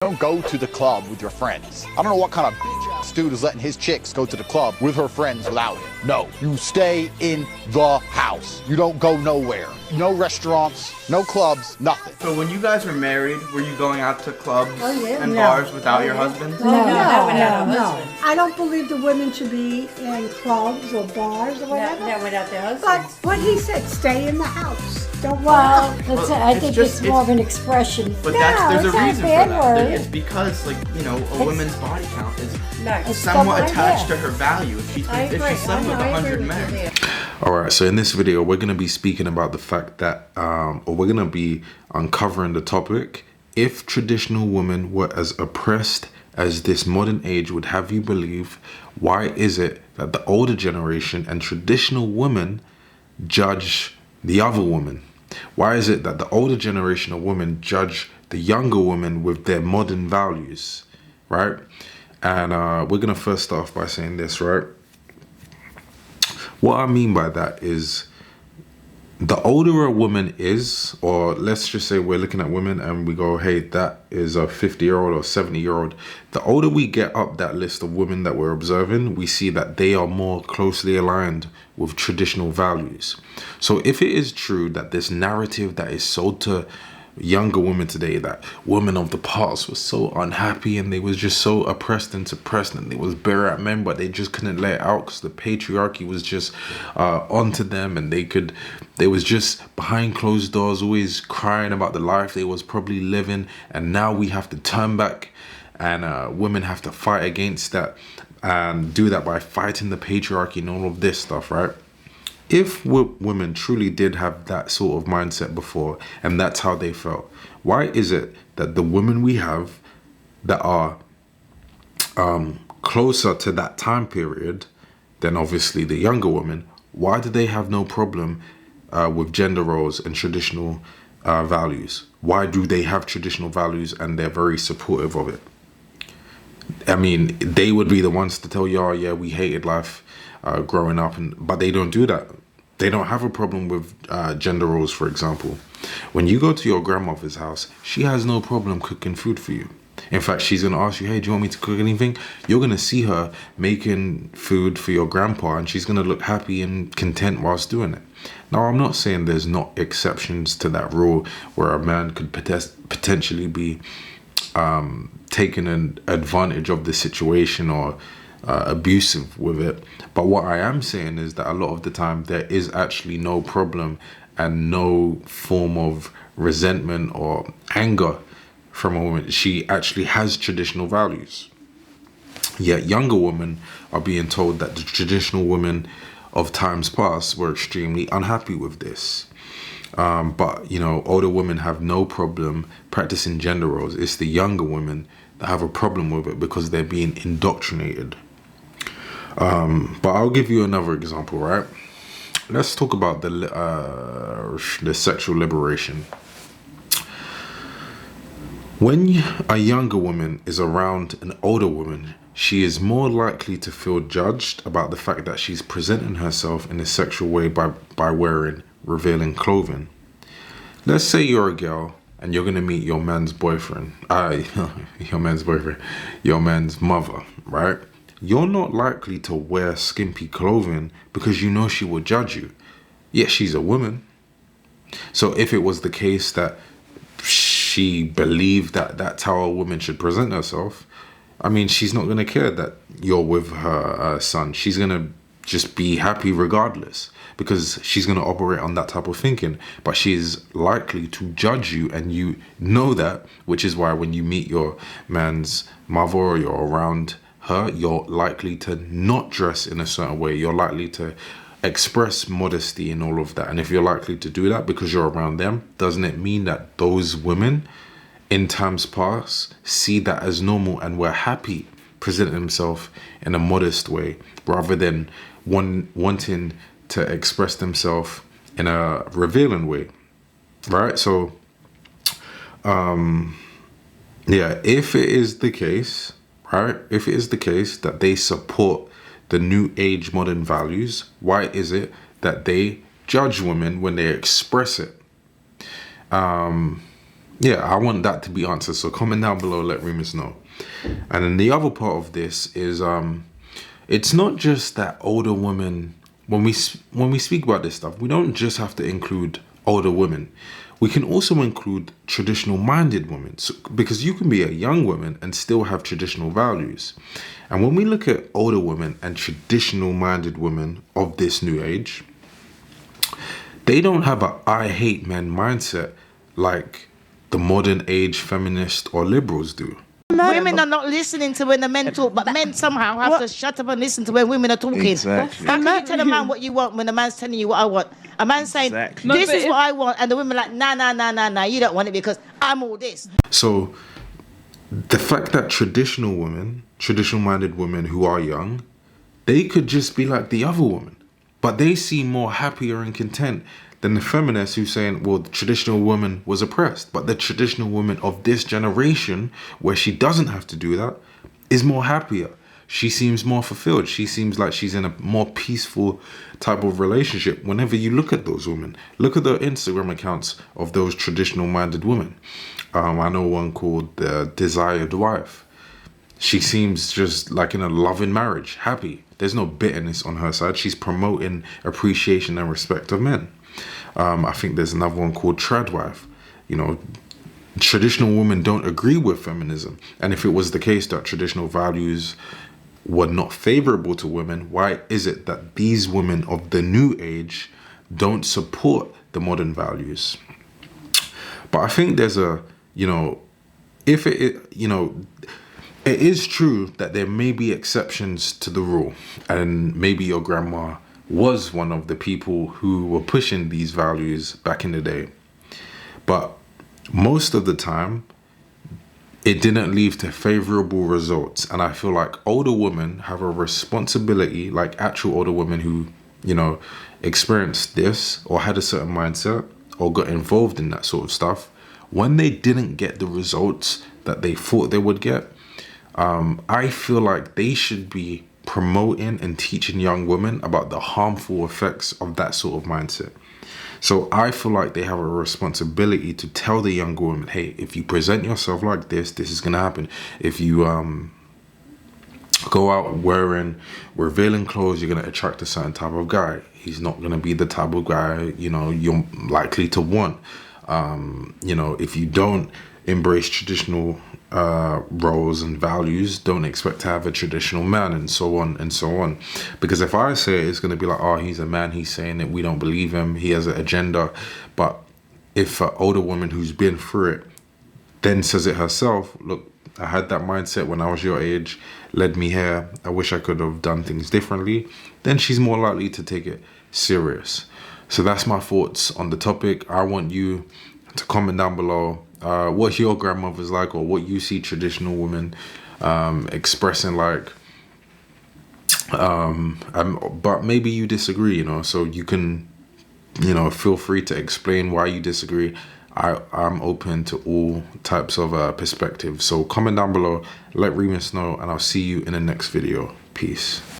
Don't go to the club with your friends. I don't know what kind of bitch-ass dude is letting his chicks go to the club with her friends without him. No, you stay in the house. You don't go nowhere. No restaurants, no clubs, nothing. So when you guys were married, were you going out to clubs and No. bars without your husband? No. I don't believe the women should be in clubs or bars or whatever. Not without their But husbands. what he said, stay in the house. Don't go Well, out. that's, Well, I it's think just- it's more of an expression. But No, there's it's a not reason for bad that. word. It's because, like, you know, a woman's body count is No. It's somewhat the- attached yeah. to her value. If she's I agree. slept with I agree 100 with men. you there. Alright, so in this video, we're going to be speaking about the fact that, or we're going to be uncovering the topic, if traditional women were as oppressed as this modern age would have you believe, why is it that the older generation and traditional women judge the other woman? Why is it that the older generation of women judge the younger women with their modern values, right? And we're going to first start off by saying this, right? What I mean by that is the older a woman is, or let's just say we're looking at women and we go, hey, that is a 50-year-old or 70-year-old. The older we get up that list of women that we're observing, we see that they are more closely aligned with traditional values. So if it is true that this narrative that is sold to younger women today, that women of the past were so unhappy and they was just so oppressed and suppressed and they was bitter at men, but they just couldn't let it out because the patriarchy was just onto them, and they was just behind closed doors always crying about the life they was probably living, and now we have to turn back and women have to fight against that and do that by fighting the patriarchy and all of this stuff, right? If women truly did have that sort of mindset before and that's how they felt, why is it that the women we have that are closer to that time period than obviously the younger women, why do they have no problem with gender roles and traditional values? Why do they have traditional values and they're very supportive of it? I mean, they would be the ones to tell you, oh yeah, we hated life growing up, but they don't do that. They don't have a problem with gender roles, for example. When you go to your grandmother's house, she has no problem cooking food for you. In fact, she's going to ask you, hey, do you want me to cook anything? You're going to see her making food for your grandpa, and she's going to look happy and content whilst doing it. Now, I'm not saying there's not exceptions to that rule where a man could potentially be taking an advantage of the situation or abusive with it, but what I am saying is that a lot of the time there is actually no problem and no form of resentment or anger from a woman. She actually has traditional values, yet younger women are being told that the traditional women of times past were extremely unhappy with this. But you know, older women have no problem practicing gender roles. It's the younger women that have a problem with it because they're being indoctrinated. But I'll give you another example, right? Let's talk about the sexual liberation. When a younger woman is around an older woman, she is more likely to feel judged about the fact that she's presenting herself in a sexual way by wearing revealing clothing. Let's say you're a girl and you're gonna meet your man's boyfriend, your man's mother, right? You're not likely to wear skimpy clothing because you know she will judge you. Yet she's a woman. So if it was the case that she believed that that's how a woman should present herself, I mean, she's not going to care that you're with her son. She's going to just be happy regardless because she's going to operate on that type of thinking. But she's likely to judge you, and you know that, which is why when you meet your man's mother or you're around her, you're likely to not dress in a certain way. You're likely to express modesty and all of that. And if you're likely to do that because you're around them, doesn't it mean that those women in times past see that as normal and were happy presenting themselves in a modest way rather than wanting to express themselves in a revealing way, right? So yeah, if it is the case, right, if it is the case that they support the new age modern values, why is it that they judge women when they express it? Yeah, I want that to be answered. So comment down below, let Reemus know. And then the other part of this is, it's not just that older women. When we speak about this stuff, we don't just have to include older women. We can also include traditional-minded women, because you can be a young woman and still have traditional values. And when we look at older women and traditional-minded women of this new age, they don't have a "I hate men" mindset like the modern age feminists or liberals do. Women are not listening to when the men talk, but men somehow have to shut up and listen to when women are talking. Exactly. How can you tell a man what you want when a man's telling you what I want? A man's saying, Exactly. this is what I want, and the women are like, nah, you don't want it because I'm all this. So the fact that traditional-minded women who are young, they could just be like the other woman, but they seem more happier and content than the feminists who's saying, well, the traditional woman was oppressed, but the traditional woman of this generation, where she doesn't have to do that, is more happier. She seems more fulfilled. She seems like she's in a more peaceful type of relationship. Whenever you look at those women, look at the Instagram accounts of those traditional-minded women. I know one called the Desired Wife. She seems just like in a loving marriage, happy. There's no bitterness on her side. She's promoting appreciation and respect of men. I think there's another one called Trad Wife. You know, traditional women don't agree with feminism. And if it was the case that traditional values were not favorable to women, why is it that these women of the new age don't support the modern values? But I think there's a, you know, if it, you know, it is true that there may be exceptions to the rule, and maybe your grandma was one of the people who were pushing these values back in the day. But most of the time, it didn't lead to favorable results. And I feel like older women have a responsibility, like actual older women who, you know, experienced this or had a certain mindset or got involved in that sort of stuff. When they didn't get the results that they thought they would get, I feel like they should be promoting and teaching young women about the harmful effects of that sort of mindset. So I feel like they have a responsibility to tell the younger women, hey, if you present yourself like this, this is going to happen. If you go out wearing revealing clothes, you're going to attract a certain type of guy. He's not going to be the type of guy, you know, you're likely to want. You know, if you don't embrace traditional roles and values, don't expect to have a traditional man, and so on and so on. Because if I say it, it's going to be like, oh, he's a man, he's saying it, we don't believe him, he has an agenda. But if an older woman who's been through it then says it herself, look, I had that mindset when I was your age, led me here, I wish I could have done things differently, then she's more likely to take it serious. So that's my thoughts on the topic. I want you to comment down below what your grandmother's like, or what you see traditional women expressing like. But maybe you disagree, you know, so you can, you know, feel free to explain why you disagree. I'm open to all types of perspectives. So comment down below, let Reemus know, and I'll see you in the next video. Peace.